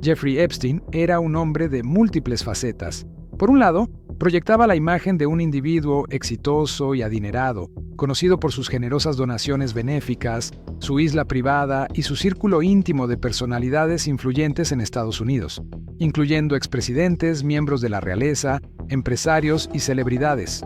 Jeffrey Epstein era un hombre de múltiples facetas. Por un lado, proyectaba la imagen de un individuo exitoso y adinerado, conocido por sus generosas donaciones benéficas, su isla privada y su círculo íntimo de personalidades influyentes en Estados Unidos, incluyendo expresidentes, miembros de la realeza, empresarios y celebridades.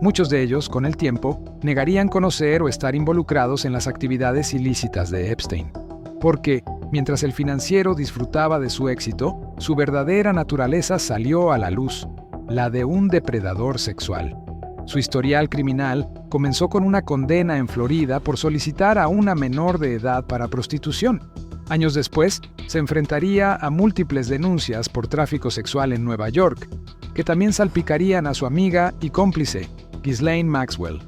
Muchos de ellos, con el tiempo, negarían conocer o estar involucrados en las actividades ilícitas de Epstein. Porque, mientras el financiero disfrutaba de su éxito, su verdadera naturaleza salió a la luz, la de un depredador sexual. Su historial criminal comenzó con una condena en Florida por solicitar a una menor de edad para prostitución. Años después, se enfrentaría a múltiples denuncias por tráfico sexual en Nueva York, que también salpicarían a su amiga y cómplice, Ghislaine Maxwell.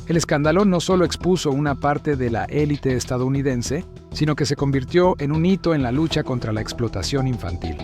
El escándalo no solo expuso una parte de la élite estadounidense, sino que se convirtió en un hito en la lucha contra la explotación infantil.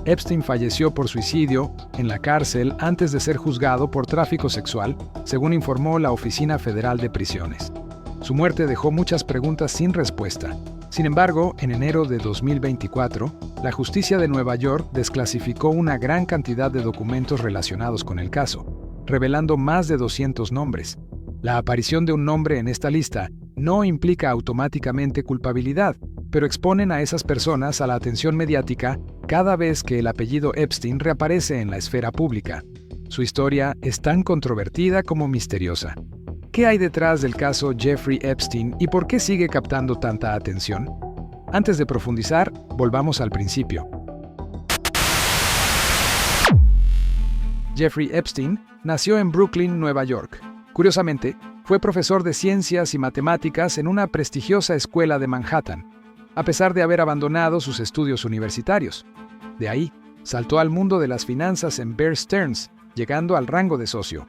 Epstein falleció por suicidio en la cárcel antes de ser juzgado por tráfico sexual, según informó la Oficina Federal de Prisiones. Su muerte dejó muchas preguntas sin respuesta. Sin embargo, en enero de 2024, la justicia de Nueva York desclasificó una gran cantidad de documentos relacionados con el caso, revelando más de 200 nombres. La aparición de un nombre en esta lista no implica automáticamente culpabilidad, pero exponen a esas personas a la atención mediática cada vez que el apellido Epstein reaparece en la esfera pública. Su historia es tan controvertida como misteriosa. ¿Qué hay detrás del caso Jeffrey Epstein y por qué sigue captando tanta atención? Antes de profundizar, volvamos al principio. Jeffrey Epstein nació en Brooklyn, Nueva York. Curiosamente, fue profesor de ciencias y matemáticas en una prestigiosa escuela de Manhattan, a pesar de haber abandonado sus estudios universitarios. De ahí, saltó al mundo de las finanzas en Bear Stearns, llegando al rango de socio.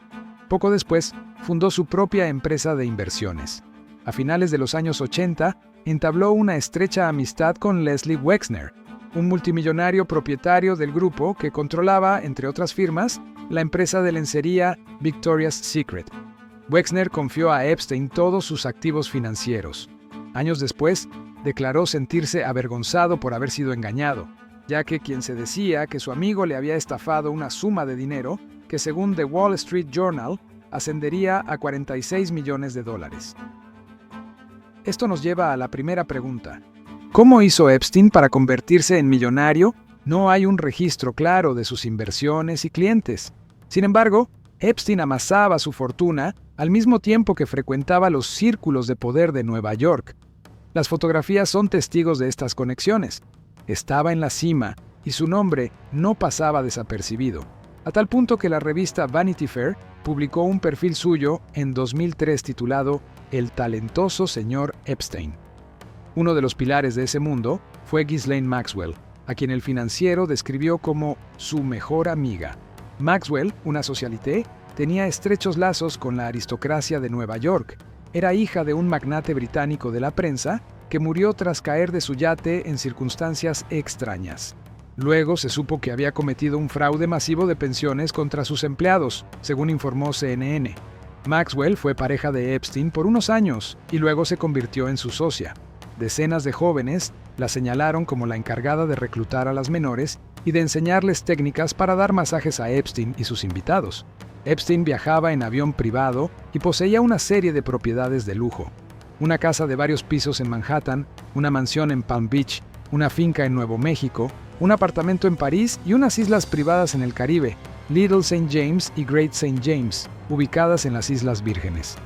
Poco después, fundó su propia empresa de inversiones. A finales de los años 80, entabló una estrecha amistad con Leslie Wexner, un multimillonario propietario del grupo que controlaba, entre otras firmas, la empresa de lencería Victoria's Secret. Wexner confió a Epstein todos sus activos financieros. Años después, declaró sentirse avergonzado por haber sido engañado, ya que quien se decía que su amigo le había estafado una suma de dinero que, según The Wall Street Journal, ascendería a $46 millones. Esto nos lleva a la primera pregunta. ¿Cómo hizo Epstein para convertirse en millonario? No hay un registro claro de sus inversiones y clientes. Sin embargo, Epstein amasaba su fortuna al mismo tiempo que frecuentaba los círculos de poder de Nueva York. Las fotografías son testigos de estas conexiones. Estaba en la cima y su nombre no pasaba desapercibido, a tal punto que la revista Vanity Fair publicó un perfil suyo en 2003 titulado El talentoso señor Epstein. Uno de los pilares de ese mundo fue Ghislaine Maxwell, a quien el financiero describió como su mejor amiga. Maxwell, una socialité, tenía estrechos lazos con la aristocracia de Nueva York. Era hija de un magnate británico de la prensa que murió tras caer de su yate en circunstancias extrañas. Luego se supo que había cometido un fraude masivo de pensiones contra sus empleados, según informó CNN. Maxwell fue pareja de Epstein por unos años y luego se convirtió en su socia. Decenas de jóvenes la señalaron como la encargada de reclutar a las menores y de enseñarles técnicas para dar masajes a Epstein y sus invitados. Epstein viajaba en avión privado y poseía una serie de propiedades de lujo. Una casa de varios pisos en Manhattan, una mansión en Palm Beach, una finca en Nuevo México, un apartamento en París y unas islas privadas en el Caribe, Little St. James y Great St. James, ubicadas en las Islas Vírgenes.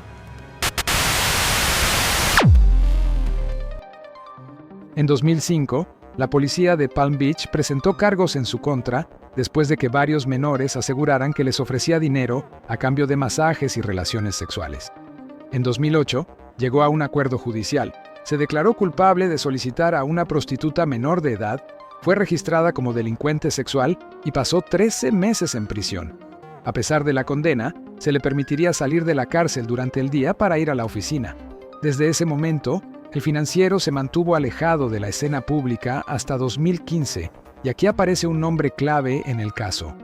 En 2005, la policía de Palm Beach presentó cargos en su contra después de que varios menores aseguraran que les ofrecía dinero a cambio de masajes y relaciones sexuales. En 2008, llegó a un acuerdo judicial. Se declaró culpable de solicitar a una prostituta menor de edad, fue registrada como delincuente sexual y pasó 13 meses en prisión. A pesar de la condena, se le permitiría salir de la cárcel durante el día para ir a la oficina. Desde ese momento, el financiero se mantuvo alejado de la escena pública hasta 2015, y aquí aparece un nombre clave en el caso: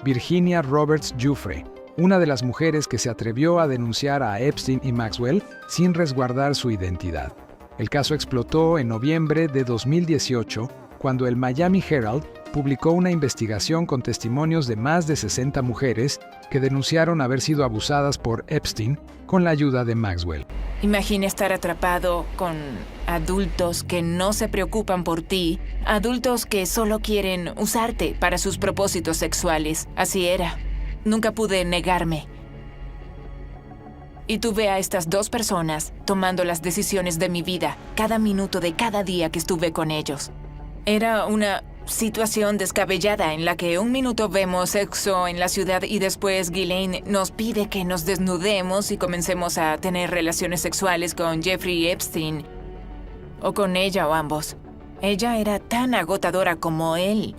Virginia Roberts Giuffre, una de las mujeres que se atrevió a denunciar a Epstein y Maxwell sin resguardar su identidad. El caso explotó en noviembre de 2018, cuando el Miami Herald publicó una investigación con testimonios de más de 60 mujeres que denunciaron haber sido abusadas por Epstein con la ayuda de Maxwell. Imagina estar atrapado con adultos que no se preocupan por ti, adultos que solo quieren usarte para sus propósitos sexuales. Así era. Nunca pude negarme. Y tuve a estas dos personas tomando las decisiones de mi vida, cada minuto de cada día que estuve con ellos. Era una situación descabellada en la que un minuto vemos sexo en la ciudad y después Ghislaine nos pide que nos desnudemos y comencemos a tener relaciones sexuales con Jeffrey Epstein. O con ella o ambos. Ella era tan agotadora como él.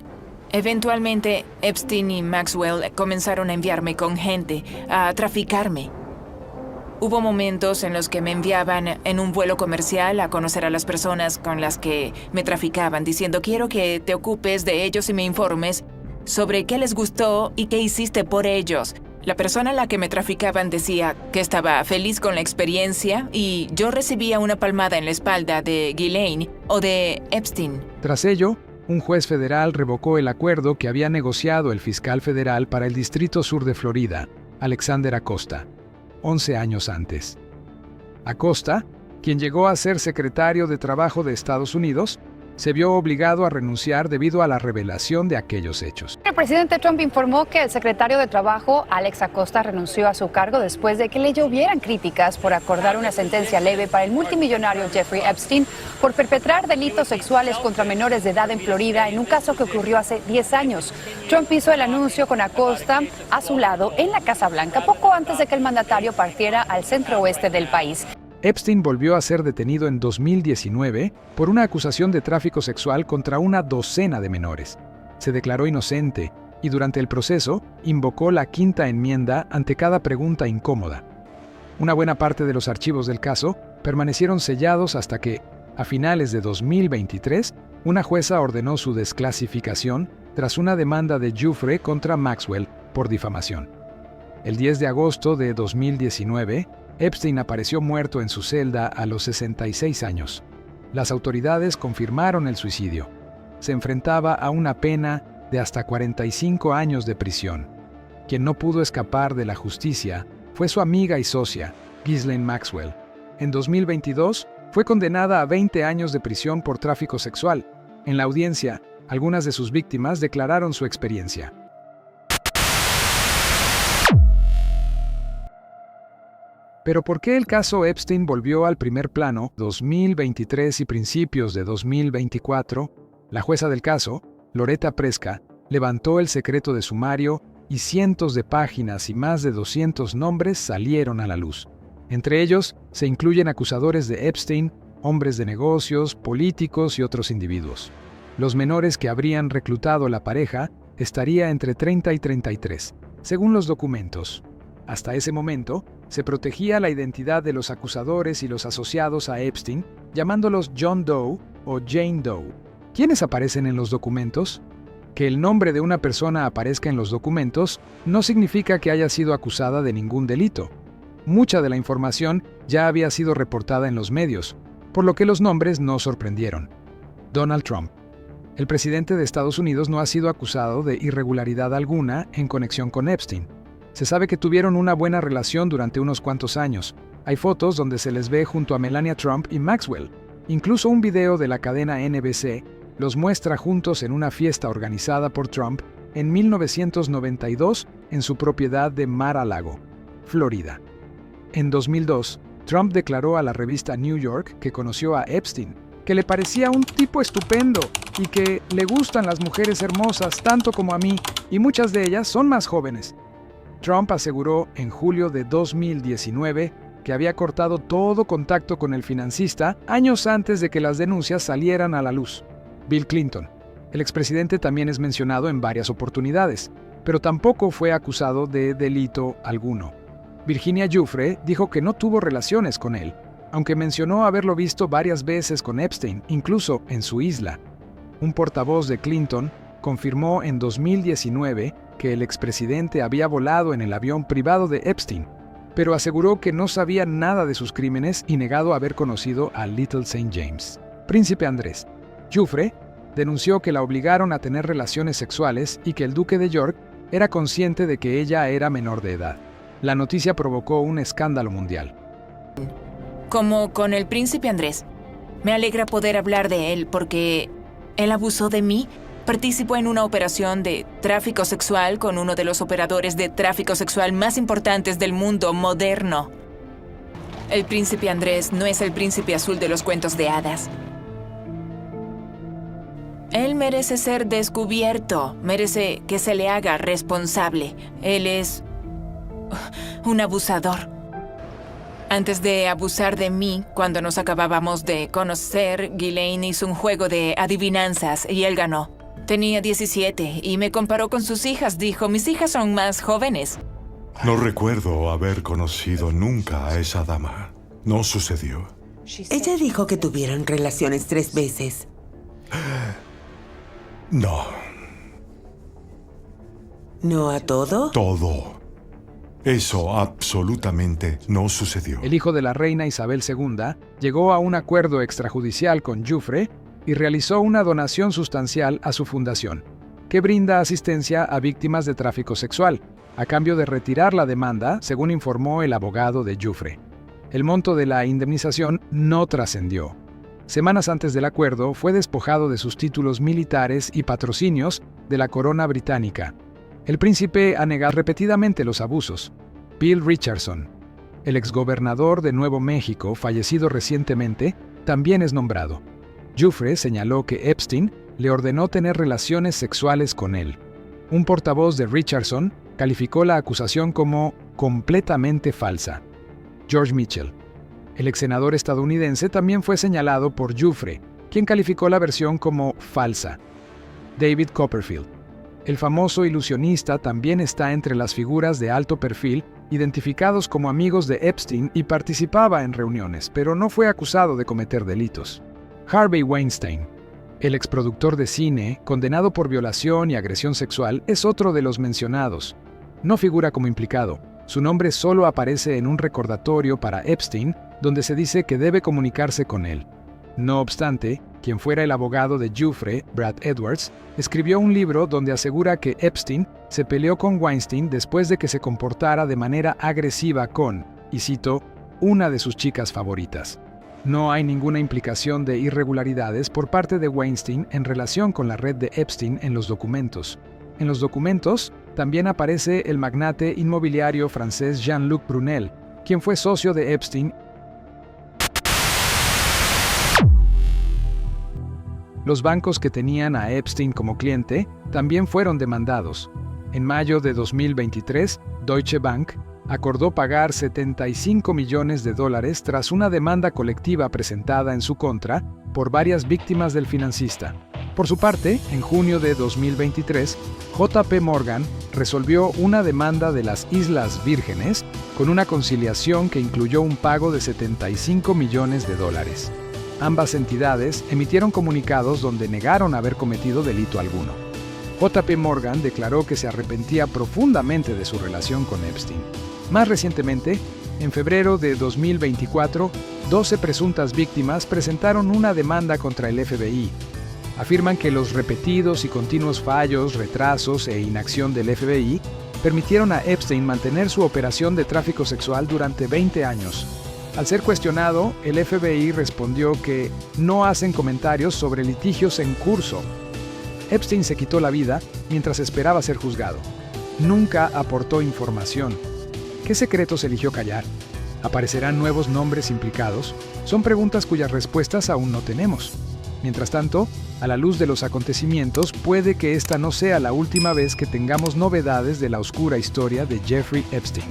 Eventualmente, Epstein y Maxwell comenzaron a enviarme con gente, a traficarme. Hubo momentos en los que me enviaban en un vuelo comercial a conocer a las personas con las que me traficaban, diciendo quiero que te ocupes de ellos y me informes sobre qué les gustó y qué hiciste por ellos. La persona a la que me traficaban decía que estaba feliz con la experiencia y yo recibía una palmada en la espalda de Ghislaine o de Epstein. Tras ello, un juez federal revocó el acuerdo que había negociado el fiscal federal para el Distrito Sur de Florida, Alexander Acosta, 11 años antes. Acosta, quien llegó a ser secretario de Trabajo de Estados Unidos, se vio obligado a renunciar debido a la revelación de aquellos hechos. El presidente Trump informó que el secretario de Trabajo, Alex Acosta, renunció a su cargo después de que le llovieran críticas por acordar una sentencia leve para el multimillonario Jeffrey Epstein por perpetrar delitos sexuales contra menores de edad en Florida en un caso que ocurrió hace 10 años. Trump hizo el anuncio con Acosta a su lado en la Casa Blanca poco antes de que el mandatario partiera al centro oeste del país. Epstein volvió a ser detenido en 2019 por una acusación de tráfico sexual contra una docena de menores. Se declaró inocente y durante el proceso invocó la quinta enmienda ante cada pregunta incómoda. Una buena parte de los archivos del caso permanecieron sellados hasta que, a finales de 2023, una jueza ordenó su desclasificación tras una demanda de Giuffre contra Maxwell por difamación. El 10 de agosto de 2019, Epstein apareció muerto en su celda a los 66 años. Las autoridades confirmaron el suicidio. Se enfrentaba a una pena de hasta 45 años de prisión. Quien no pudo escapar de la justicia fue su amiga y socia, Ghislaine Maxwell. En 2022, fue condenada a 20 años de prisión por tráfico sexual. En la audiencia, algunas de sus víctimas declararon su experiencia. Pero ¿por qué el caso Epstein volvió al primer plano 2023 y principios de 2024? La jueza del caso, Loretta Preska, levantó el secreto de sumario y cientos de páginas y más de 200 nombres salieron a la luz. Entre ellos se incluyen acusadores de Epstein, hombres de negocios, políticos y otros individuos. Los menores que habrían reclutado la pareja estaría entre 30 y 33, según los documentos. Hasta ese momento, se protegía la identidad de los acusadores y los asociados a Epstein, llamándolos John Doe o Jane Doe. ¿Quiénes aparecen en los documentos? Que el nombre de una persona aparezca en los documentos no significa que haya sido acusada de ningún delito. Mucha de la información ya había sido reportada en los medios, por lo que los nombres no sorprendieron. Donald Trump. El presidente de Estados Unidos no ha sido acusado de irregularidad alguna en conexión con Epstein. Se sabe que tuvieron una buena relación durante unos cuantos años. Hay fotos donde se les ve junto a Melania Trump y Maxwell. Incluso un video de la cadena NBC los muestra juntos en una fiesta organizada por Trump en 1992 en su propiedad de Mar-a-Lago, Florida. En 2002, Trump declaró a la revista New York que conoció a Epstein, que le parecía un tipo estupendo y que le gustan las mujeres hermosas tanto como a mí, y muchas de ellas son más jóvenes. Trump aseguró en julio de 2019 que había cortado todo contacto con el financista años antes de que las denuncias salieran a la luz. Bill Clinton. El expresidente también es mencionado en varias oportunidades, pero tampoco fue acusado de delito alguno. Virginia Giuffre dijo que no tuvo relaciones con él, aunque mencionó haberlo visto varias veces con Epstein, incluso en su isla. Un portavoz de Clinton confirmó en 2019 que el expresidente había volado en el avión privado de Epstein, pero aseguró que no sabía nada de sus crímenes y negado haber conocido a Little St. James. Príncipe Andrés. Giuffre denunció que la obligaron a tener relaciones sexuales y que el duque de York era consciente de que ella era menor de edad. La noticia provocó un escándalo mundial. Como con el príncipe Andrés. Me alegra poder hablar de él porque él abusó de mí. Participó en una operación de tráfico sexual con uno de los operadores de tráfico sexual más importantes del mundo moderno. El príncipe Andrés no es el príncipe azul de los cuentos de hadas. Él merece ser descubierto, merece que se le haga responsable. Él es un abusador. Antes de abusar de mí, cuando nos acabábamos de conocer, Ghislaine hizo un juego de adivinanzas y él ganó. Tenía 17 y me comparó con sus hijas. Dijo, mis hijas son más jóvenes. No recuerdo haber conocido nunca a esa dama. No sucedió. Ella dijo que tuvieron relaciones 3 veces. No. ¿No a todo? Todo. Eso absolutamente no sucedió. El hijo de la reina Isabel II llegó a un acuerdo extrajudicial con Giuffre y realizó una donación sustancial a su fundación, que brinda asistencia a víctimas de tráfico sexual, a cambio de retirar la demanda, según informó el abogado de Giuffre. El monto de la indemnización no trascendió. Semanas antes del acuerdo, fue despojado de sus títulos militares y patrocinios de la corona británica. El príncipe ha negado repetidamente los abusos. Bill Richardson, el exgobernador de Nuevo México, fallecido recientemente, también es nombrado. Giuffre señaló que Epstein le ordenó tener relaciones sexuales con él. Un portavoz de Richardson calificó la acusación como completamente falsa. George Mitchell, el ex senador estadounidense, también fue señalado por Giuffre, quien calificó la versión como falsa. David Copperfield, el famoso ilusionista, también está entre las figuras de alto perfil identificados como amigos de Epstein y participaba en reuniones, pero no fue acusado de cometer delitos. Harvey Weinstein, el exproductor de cine, condenado por violación y agresión sexual, es otro de los mencionados. No figura como implicado. Su nombre solo aparece en un recordatorio para Epstein, donde se dice que debe comunicarse con él. No obstante, quien fuera el abogado de Giuffre, Brad Edwards, escribió un libro donde asegura que Epstein se peleó con Weinstein después de que se comportara de manera agresiva con, y cito, una de sus chicas favoritas. No hay ninguna implicación de irregularidades por parte de Weinstein en relación con la red de Epstein en los documentos. En los documentos también aparece el magnate inmobiliario francés Jean-Luc Brunel, quien fue socio de Epstein. Los bancos que tenían a Epstein como cliente también fueron demandados. En mayo de 2023, Deutsche Bank acordó pagar $75 millones tras una demanda colectiva presentada en su contra por varias víctimas del financista. Por su parte, en junio de 2023, JP Morgan resolvió una demanda de las Islas Vírgenes con una conciliación que incluyó un pago de $75 millones. Ambas entidades emitieron comunicados donde negaron haber cometido delito alguno. JP Morgan declaró que se arrepentía profundamente de su relación con Epstein. Más recientemente, en febrero de 2024, 12 presuntas víctimas presentaron una demanda contra el FBI. Afirman que los repetidos y continuos fallos, retrasos e inacción del FBI permitieron a Epstein mantener su operación de tráfico sexual durante 20 años. Al ser cuestionado, el FBI respondió que no hacen comentarios sobre litigios en curso. Epstein se quitó la vida mientras esperaba ser juzgado. Nunca aportó información. ¿Qué secretos eligió callar? ¿Aparecerán nuevos nombres implicados? Son preguntas cuyas respuestas aún no tenemos. Mientras tanto, a la luz de los acontecimientos, puede que esta no sea la última vez que tengamos novedades de la oscura historia de Jeffrey Epstein.